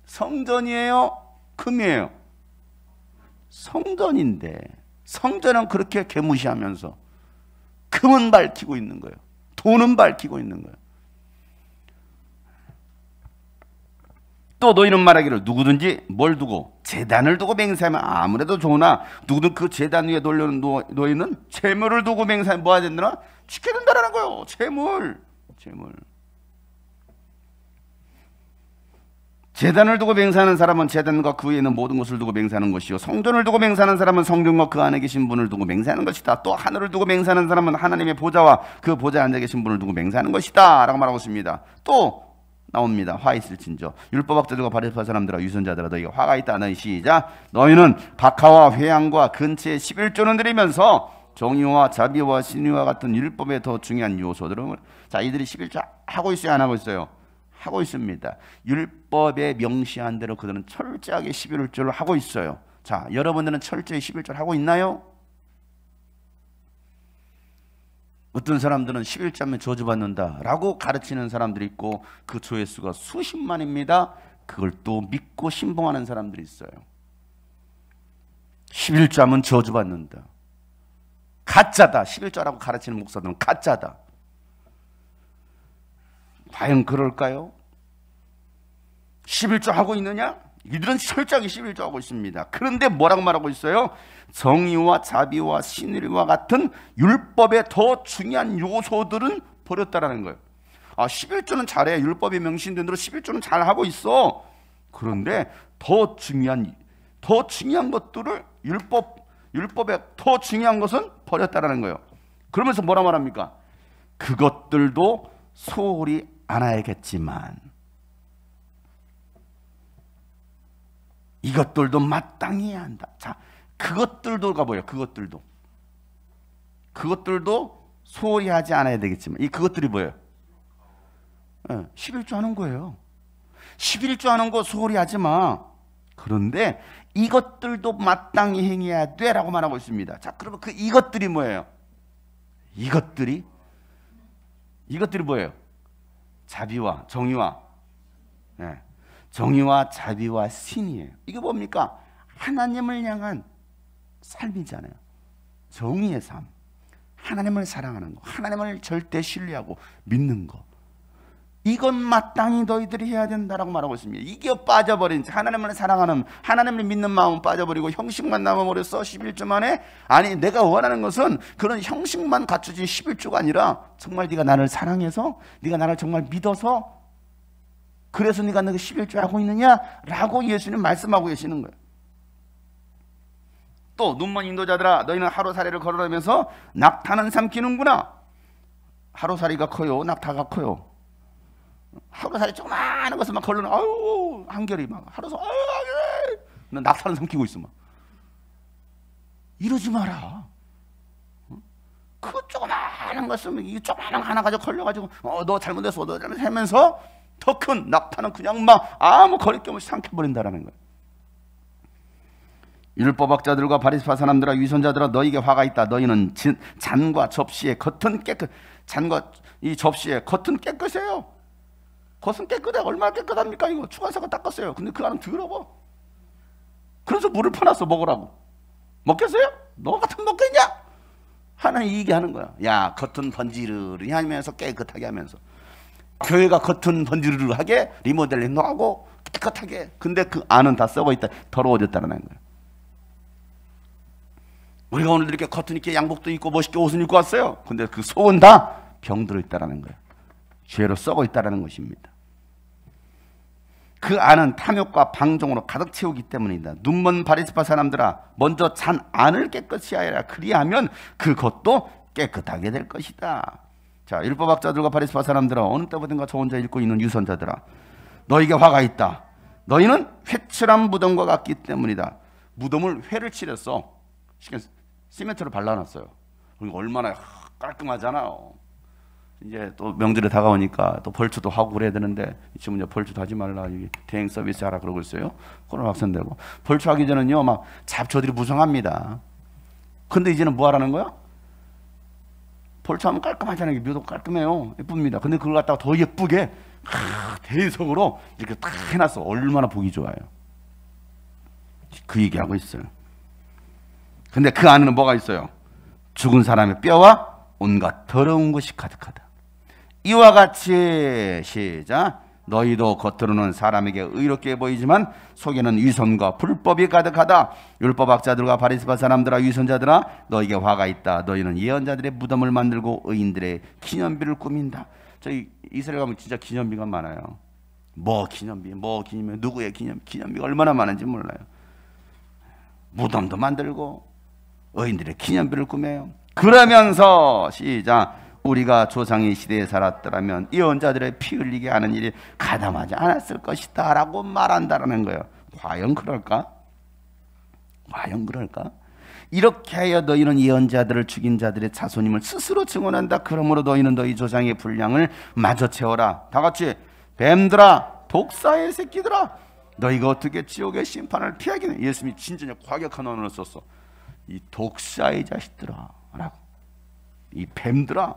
성전이에요? 금이에요? 성전인데 성전은 그렇게 개무시하면서 금은 밝히고 있는 거예요. 돈은 밝히고 있는 거예요. 또 너희는 말하기를 누구든지 뭘 두고 제단을 두고 맹세하면 아무래도 좋으나 누구든 그 제단 위에 돌려는 너희는 재물을 두고 맹세하면 뭐 해야 된다나? 지켜야 된다라는 거예요. 재물. 제단을 두고 맹세하는 사람은 제단과 그 위에 있는 모든 것을 두고 맹세하는 것이요, 성전을 두고 맹세하는 사람은 성전과 그 안에 계신 분을 두고 맹세하는 것이다. 또 하늘을 두고 맹세하는 사람은 하나님의 보좌와 그 보좌에 앉아 계신 분을 두고 맹세하는 것이다 라고 말하고 있습니다. 또 나옵니다. 화 있을진저 율법학자들과 바리새파 사람들아, 위선자들아, 너희가 화가 있다. 너희 시작. 너희는 박하와 회양과 근처에 11조는 드리면서 정의와 자비와 신의와 같은 율법의 더 중요한 요소들은, 자, 이들이 11조 하고 있어요, 안 하고 있어요? 하고 있습니다. 율법에 명시한 대로 그들은 철저하게 11조를 하고 있어요. 자, 여러분들은 철저히 11조를 하고 있나요? 어떤 사람들은 11조하면 저주받는다 라고 가르치는 사람들이 있고, 그 조회수가 수십만입니다. 그걸 또 믿고 신봉하는 사람들이 있어요. 11조하면 저주받는다, 가짜다, 11조라고 가르치는 목사들은 가짜다. 과연 그럴까요? 11조 하고 있느냐? 이들은 철저하게 11조 하고 있습니다. 그런데 뭐라고 말하고 있어요? 정의와 자비와 신의와 같은 율법의 더 중요한 요소들은 버렸다라는 거예요. 아, 11조는 잘해. 율법에 명시된 대로 11조는 잘하고 있어. 그런데 더 중요한 것들을, 율법에 더 중요한 것은 버렸다라는 거예요. 그러면서 뭐라 말합니까? 그것들도 소홀히 안아야겠지만 이것들도 마땅히 해야 한다. 자, 그것들도가 뭐예요? 그것들도 소홀히 하지 않아야 되겠지만, 이 그것들이 뭐예요? 11조 하는 거예요. 11조 하는 거 소홀히 하지 마. 그런데 이것들도 마땅히 행해야 돼 라고 말하고 있습니다. 자, 그러면 그 이것들이 뭐예요? 이것들이 뭐예요? 자비와 정의와, 정의와 자비와 신이에요. 이게 뭡니까? 하나님을 향한 삶이잖아요. 정의의 삶, 하나님을 사랑하는 거, 하나님을 절대 신뢰하고 믿는 거, 이건 마땅히 너희들이 해야 된다라고 말하고 있습니다. 이게 빠져버린, 하나님을 사랑하는, 하나님을 믿는 마음은 빠져버리고 형식만 남아버렸어. 11조 만에. 아니, 내가 원하는 것은 그런 형식만 갖춰진 11조가 아니라 정말 네가 나를 사랑해서, 네가 나를 정말 믿어서, 그래서 네가 그 11조 하고 있느냐라고 예수님 말씀하고 계시는 거예요. 또 눈먼 인도자들아, 너희는 하루살이를 걸어가면서 낙타는 삼키는구나. 하루살이가 커요, 낙타가 커요? 하루살이 조그마한 것을 막 걸러는, 아유, 한결이 막 하루살이, 아유, 낙타는 삼키고 있어 막. 이러지 마라. 그 조그마한 것을, 이 조그마한 하나 가지고 걸려가지고, 너 잘못했어, 너 잘못했어 하면서 더 큰 낙타는 그냥 막 아무 거리낌 없이 삼켜버린다라는 거예요. 율법학자들과 바리새파 사람들아, 위선자들아, 너희에게 화가 있다. 너희는 잔과 접시의 겉은 잔과 이 접시의 겉은 깨끗해요. 겉은 깨끗해. 얼마나 깨끗합니까? 이거 추가사가 닦았어요. 근데 그 안은 더러워. 그래서 물을 퍼놨어, 먹으라고. 먹겠어요? 너 같은 먹겠냐? 하나님 이 얘기하는 거야. 야, 겉은 번지르르 하면서 깨끗하게 하면서, 교회가 겉은 번지르르하게 리모델링도 하고 깨끗하게, 근데 그 안은 다 썩어 있다, 더러워졌다는 거야. 우리가 오늘 이렇게 겉은 이렇게 양복도 입고 멋있게 옷을 입고 왔어요. 근데 그 속은 다 병들어 있다라는 거예요. 죄로 썩어 있다라는 것입니다. 그 안은 탐욕과 방종으로 가득 채우기 때문이다. 눈먼 바리새파 사람들아, 먼저 잔 안을 깨끗이 하여라. 그리하면 그것도 깨끗하게 될 것이다. 자, 율법학자들과 바리새파 사람들아, 어느 때보든가 저 혼자 읽고 있는 유선자들아, 너에게 화가 있다. 너희는 회칠한 무덤과 같기 때문이다. 무덤을 회를 칠했어. 시멘트를 발라놨어요. 얼마나 깔끔하잖아요. 이제 또 명절에 다가오니까 또 벌초도 하고 그래야 되는데, 지금 이제 벌초도 하지 말라, 대행 서비스 하라 그러고 있어요. 코로나 확산되고. 벌초하기 전에는요, 막 잡초들이 무성합니다. 근데 이제는 뭐 하라는 거야? 벌초하면 깔끔하잖아요. 묘도 깔끔해요. 예쁩니다. 근데 그걸 갖다가 더 예쁘게 대석으로 이렇게 딱 해놨어. 얼마나 보기 좋아요. 그 얘기하고 있어요. 근데 그 안에는 뭐가 있어요? 죽은 사람의 뼈와 온갖 더러운 것이 가득하다. 이와 같이, 시작, 너희도 겉으로는 사람에게 의롭게 보이지만 속에는 위선과 불법이 가득하다. 율법학자들과 바리새파 사람들아, 위선자들아, 너희에게 화가 있다. 너희는 예언자들의 무덤을 만들고 의인들의 기념비를 꾸민다. 저희 이스라엘 가면 진짜 기념비가 많아요. 뭐 기념비, 누구의 기념비가 얼마나 많은지 몰라요. 무덤도 만들고 의인들의 기념비를 꾸며요. 그러면서, 시작, 우리가 조상의 시대에 살았더라면 예언자들의 피 흘리게 하는 일이 가담하지 않았을 것이다 라고 말한다라는 거예요. 과연 그럴까? 과연 그럴까? 이렇게 하여 너희는 예언자들을 죽인 자들의 자손임을 스스로 증언한다. 그러므로 너희는 너희 조상의 분량을 마저 채워라. 다 같이 뱀들아, 독사의 새끼들아, 너희가 어떻게 지옥의 심판을 피하겠느냐. 예수님이 진짜 과격한 언어를 썼어. 이 독사의 자식들아 라고. 이 뱀들아,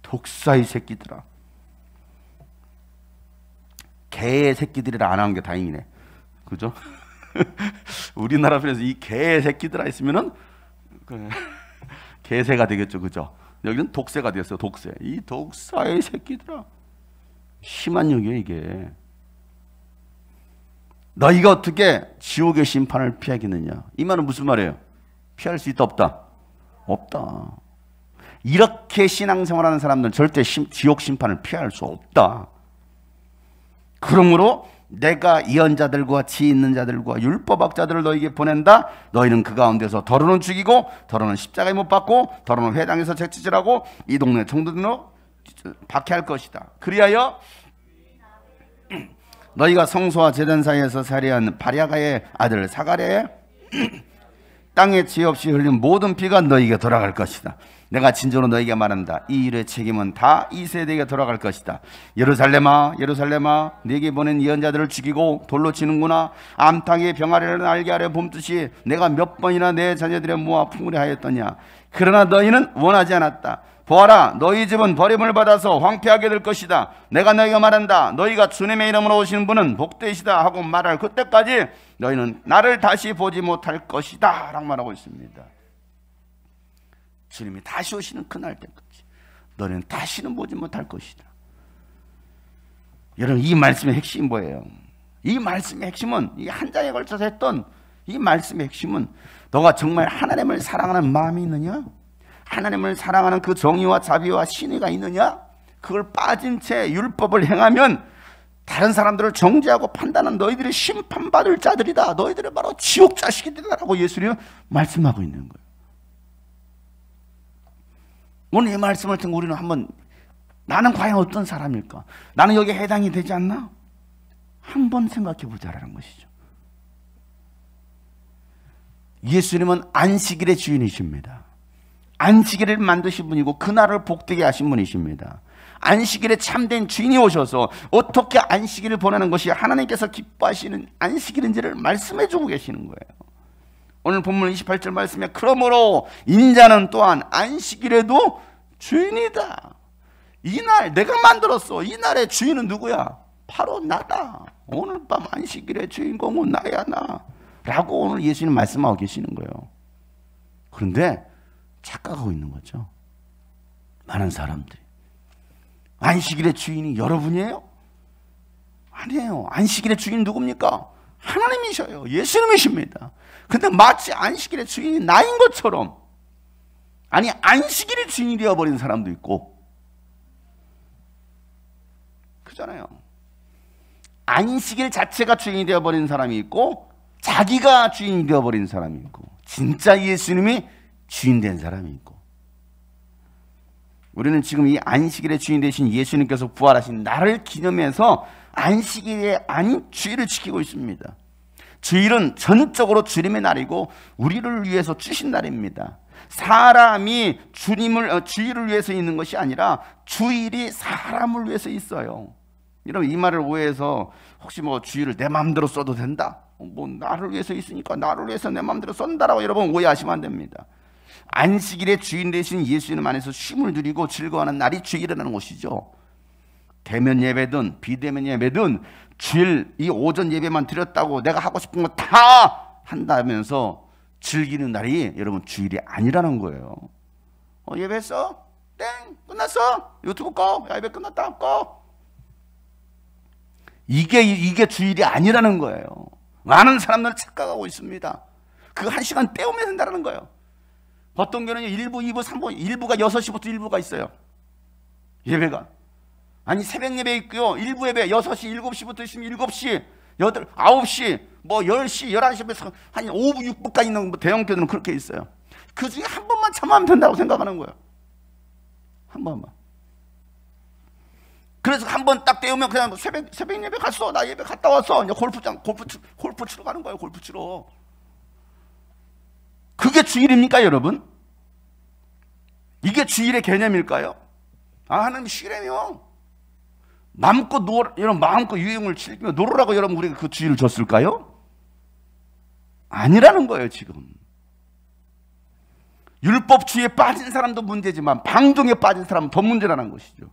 독사의 새끼들아. 개의 새끼들이라 안 하는 게 다행이네. 그죠? 우리나라 편에서 이 개의 새끼들아 있으면은 개새가 되겠죠. 그죠? 여기는 독새가 되었어요. 독새. 이 독사의 새끼들아. 심한 욕이에요 이게. 너희가 어떻게 지옥의 심판을 피하겠느냐. 이 말은 무슨 말이에요? 피할 수 있다 없다? 없다. 이렇게 신앙생활하는 사람들은 절대 지옥 심판을 피할 수 없다. 그러므로 내가 예언자들과 지혜 있는 자들과 율법학자들을 너희에게 보낸다. 너희는 그 가운데서 더러는 죽이고 더러는 십자가에 못 박고 더러는 회당에서 채찍질하고 이 동네 청도들로 박해할 것이다. 그리하여 너희가 성소와 제단 사이에서 살해한 바랴가의 아들 사가랴의 땅에 죄 없이 흘린 모든 피가 너희에게 돌아갈 것이다. 내가 진정으로 너희에게 말한다. 이 일의 책임은 다 이 세대에게 돌아갈 것이다. 예루살렘아, 예루살렘아, 네게 보낸 예언자들을 죽이고 돌로 치는구나. 암탉의 병아리를 날개 아래 봄듯이 내가 몇 번이나 내 자녀들의 모아 풍물에 하였더냐. 그러나 너희는 원하지 않았다. 보아라, 너희 집은 버림을 받아서 황폐하게 될 것이다. 내가 너희가 말한다. 너희가 주님의 이름으로 오시는 분은 복되시다 하고 말할 그때까지 너희는 나를 다시 보지 못할 것이다 라고 말하고 있습니다. 주님이 다시 오시는 그날 때까지 너희는 다시는 보지 못할 것이다. 여러분, 이 말씀의 핵심이 뭐예요? 이 말씀의 핵심은, 이 한 장에 걸쳐서 했던 이 말씀의 핵심은, 너가 정말 하나님을 사랑하는 마음이 있느냐? 하나님을 사랑하는 그 정의와 자비와 신의가 있느냐? 그걸 빠진 채 율법을 행하면 다른 사람들을 정죄하고 판단한 너희들이 심판받을 자들이다. 너희들은 바로 지옥 자식이다라고 예수님은 말씀하고 있는 거예요. 오늘 이 말씀을 듣고 우리는 한번, 나는 과연 어떤 사람일까? 나는 여기에 해당이 되지 않나? 한번 생각해 보자라는 것이죠. 예수님은 안식일의 주인이십니다. 안식일을 만드신 분이고 그날을 복되게 하신 분이십니다. 안식일에 참된 주인이 오셔서 어떻게 안식일을 보내는 것이 하나님께서 기뻐하시는 안식일인지를 말씀해 주고 계시는 거예요. 오늘 본문 28절 말씀에 그러므로 인자는 또한 안식일에도 주인이다. 이날 내가 만들었어. 이날의 주인은 누구야? 바로 나다. 오늘 밤 안식일의 주인공은 나야, 나 라고 오늘 예수님 말씀하고 계시는 거예요. 그런데 착각하고 있는 거죠. 많은 사람들이. 안식일의 주인이 여러분이에요? 아니에요. 안식일의 주인 누굽니까? 하나님이셔요. 예수님이십니다. 근데 마치 안식일의 주인이 나인 것처럼, 아니 안식일의 주인이 되어버린 사람도 있고, 그잖아요. 안식일 자체가 주인이 되어버린 사람이 있고 자기가 주인이 되어버린 사람이 있고, 진짜 예수님이 주인 된 사람이 있고. 우리는 지금 이 안식일의 주인 되신 예수님께서 부활하신 날을 기념해서 안식일의 아닌 주일을 지키고 있습니다. 주일은 전적으로 주님의 날이고 우리를 위해서 주신 날입니다. 사람이 주일을 위해서 있는 것이 아니라 주일이 사람을 위해서 있어요. 여러분, 이 말을 오해해서 혹시 뭐 주일을 내 마음대로 써도 된다, 뭐 나를 위해서 있으니까 나를 위해서 내 마음대로 쓴다라고 여러분 오해하시면 안 됩니다. 안식일의 주인 되신 예수님 안에서 쉼을 누리고 즐거워하는 날이 주일이라는 것이죠. 대면 예배든 비대면 예배든 주일 이 오전 예배만 드렸다고 내가 하고 싶은 거 다 한다면서 즐기는 날이 여러분 주일이 아니라는 거예요. 예배했어? 땡! 끝났어? 유튜브 꺼! 야, 예배 끝났다! 꺼! 이게 주일이 아니라는 거예요. 많은 사람들은 착각하고 있습니다. 그 한 시간 때우면 된다는 거예요. 어떤 교회는 1부, 2부, 3부, 1부가 6시부터 1부가 있어요. 예배가. 아니 새벽 예배 있고요. 1부 예배 6시, 7시부터 있으면 7시, 8, 9시, 뭐 10시, 11시부터 한 5부, 6부까지 있는 대형 교회는 그렇게 있어요. 그 중에 한 번만 참아하면 된다고 생각하는 거예요. 한 번만. 그래서 한 번 딱 때우면 그냥 새벽 예배 갔어. 나 예배 갔다 왔어. 이제 골프 치러 가는 거예요. 골프 치러. 그게 주일입니까, 여러분? 이게 주일의 개념일까요? 하나님 쉬래며 마음껏 여러분 마음껏 유행을 즐기며 놀으라고 여러분 우리가 그 주일을 줬을까요? 아니라는 거예요. 지금 율법주의에 빠진 사람도 문제지만 방종에 빠진 사람은 더 문제라는 것이죠.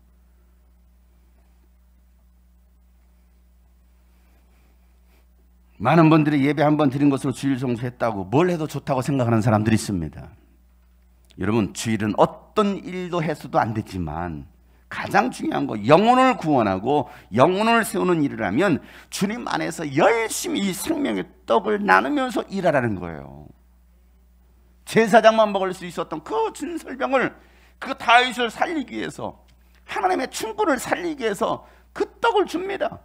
많은 분들이 예배 한 번 드린 것으로 주일 성수했다고 뭘 해도 좋다고 생각하는 사람들이 있습니다. 여러분, 주일은 어떤 일도 해서도 안 되지만 가장 중요한 거, 영혼을 구원하고 영혼을 세우는 일을 하면 주님 안에서 열심히 이 생명의 떡을 나누면서 일하라는 거예요. 제사장만 먹을 수 있었던 그 진설병을, 그 다윗을 살리기 위해서, 하나님의 충고를 살리기 위해서 그 떡을 줍니다.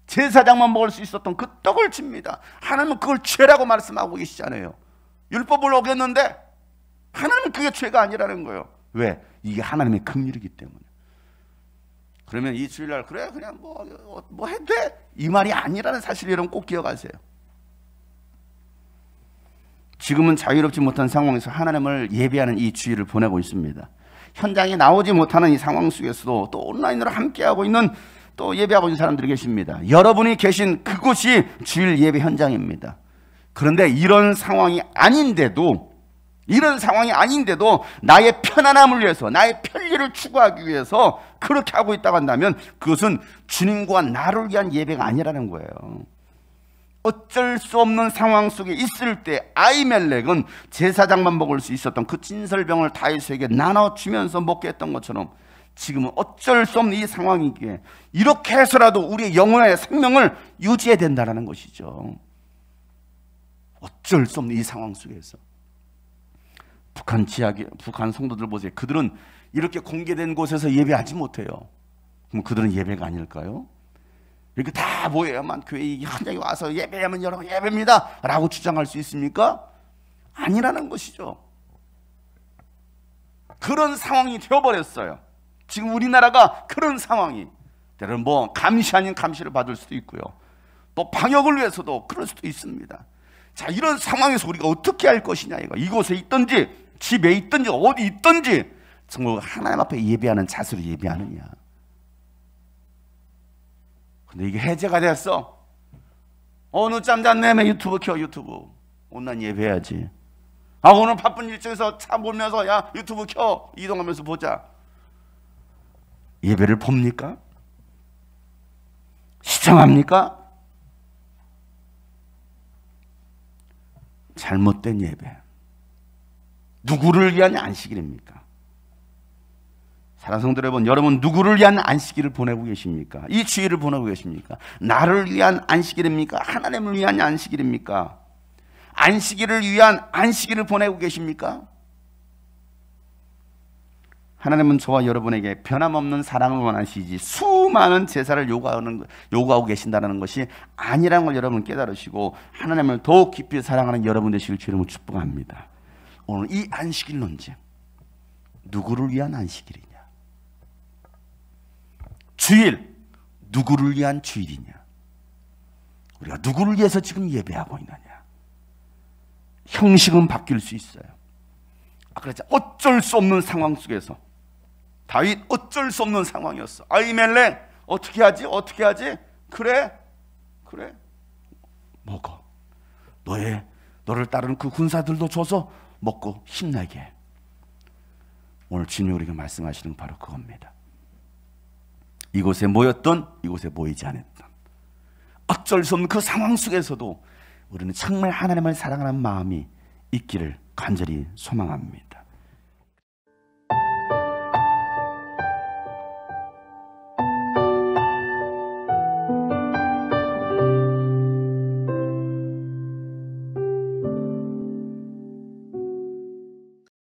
제사장만 먹을 수 있었던 그 떡을 줍니다. 하나님은 그걸 죄라고 말씀하고 계시잖아요. 율법을 어겼는데 하나님은 그게 죄가 아니라는 거예요. 왜? 이게 하나님의 긍휼이기 때문에. 그러면 이 주일날 그래 그냥 뭐 해도 돼? 이 말이 아니라는 사실 여러분 꼭 기억하세요. 지금은 자유롭지 못한 상황에서 하나님을 예배하는 이 주일을 보내고 있습니다. 현장에 나오지 못하는 이 상황 속에서도 또 온라인으로 함께하고 있는, 또 예배하고 있는 사람들이 계십니다. 여러분이 계신 그곳이 주일 예배 현장입니다. 그런데 이런 상황이 아닌데도 나의 편안함을 위해서, 나의 편리를 추구하기 위해서 그렇게 하고 있다고 한다면 그것은 주님과 나를 위한 예배가 아니라는 거예요. 어쩔 수 없는 상황 속에 있을 때 아히멜렉은 제사장만 먹을 수 있었던 그 진설병을 다윗에게 나눠주면서 먹게 했던 것처럼 지금은 어쩔 수 없는 이 상황이기에 이렇게 해서라도 우리의 영혼의 생명을 유지해야 된다는 것이죠. 어쩔 수 없는 이 상황 속에서 북한 성도들 보세요. 그들은 이렇게 공개된 곳에서 예배하지 못해요. 그럼 그들은 예배가 아닐까요? 이렇게 다 모여야만 교회 현장에 와서 예배하면 여러분 예배입니다 라고 주장할 수 있습니까? 아니라는 것이죠. 그런 상황이 되어버렸어요. 지금 우리나라가 그런 상황이, 때로는 뭐 감시 아닌 감시를 받을 수도 있고요, 또 방역을 위해서도 그럴 수도 있습니다. 자, 이런 상황에서 우리가 어떻게 할 것이냐, 이곳에 있든지 집에 있든지 어디 있든지 정말 하나님 앞에 예배하는 자세로 예배하느냐. 근데 이게 해제가 됐어. 늦잠 잤네, 유튜브 켜, 유튜브 온라인 예배해야지. 오늘 바쁜 일정에서 차 몰면서 야 유튜브 켜, 이동하면서 보자. 예배를 봅니까? 시청합니까? 잘못된 예배. 누구를 위한 안식일입니까? 사랑하는 성도 여러분 누구를 위한 안식일을 보내고 계십니까? 이 주일을 보내고 계십니까? 나를 위한 안식일입니까? 하나님을 위한 안식일입니까? 안식일을 위한 안식일을 보내고 계십니까? 하나님은 저와 여러분에게 변함없는 사랑을 원하시지 수많은 제사를 요구하고 계신다는 것이 아니라는 걸 여러분 깨달으시고 하나님을 더욱 깊이 사랑하는 여러분 되시길 주님으로 축복합니다. 오늘 이 안식일 논쟁, 누구를 위한 안식일이냐? 주일, 누구를 위한 주일이냐? 우리가 누구를 위해서 지금 예배하고 있느냐? 형식은 바뀔 수 있어요. 그래서 어쩔 수 없는 상황 속에서 다윗 어쩔 수 없는 상황이었어. 아히멜렉 어떻게 하지? 그래 먹어. 너를 따르는 그 군사들도 줘서 먹고 힘나게. 오늘 주님이 우리에게 말씀하시는 바로 그겁니다. 이곳에 모였던, 이곳에 모이지 않았던, 어쩔 수 없는 그 상황 속에서도 우리는 정말 하나님을 사랑하는 마음이 있기를 간절히 소망합니다.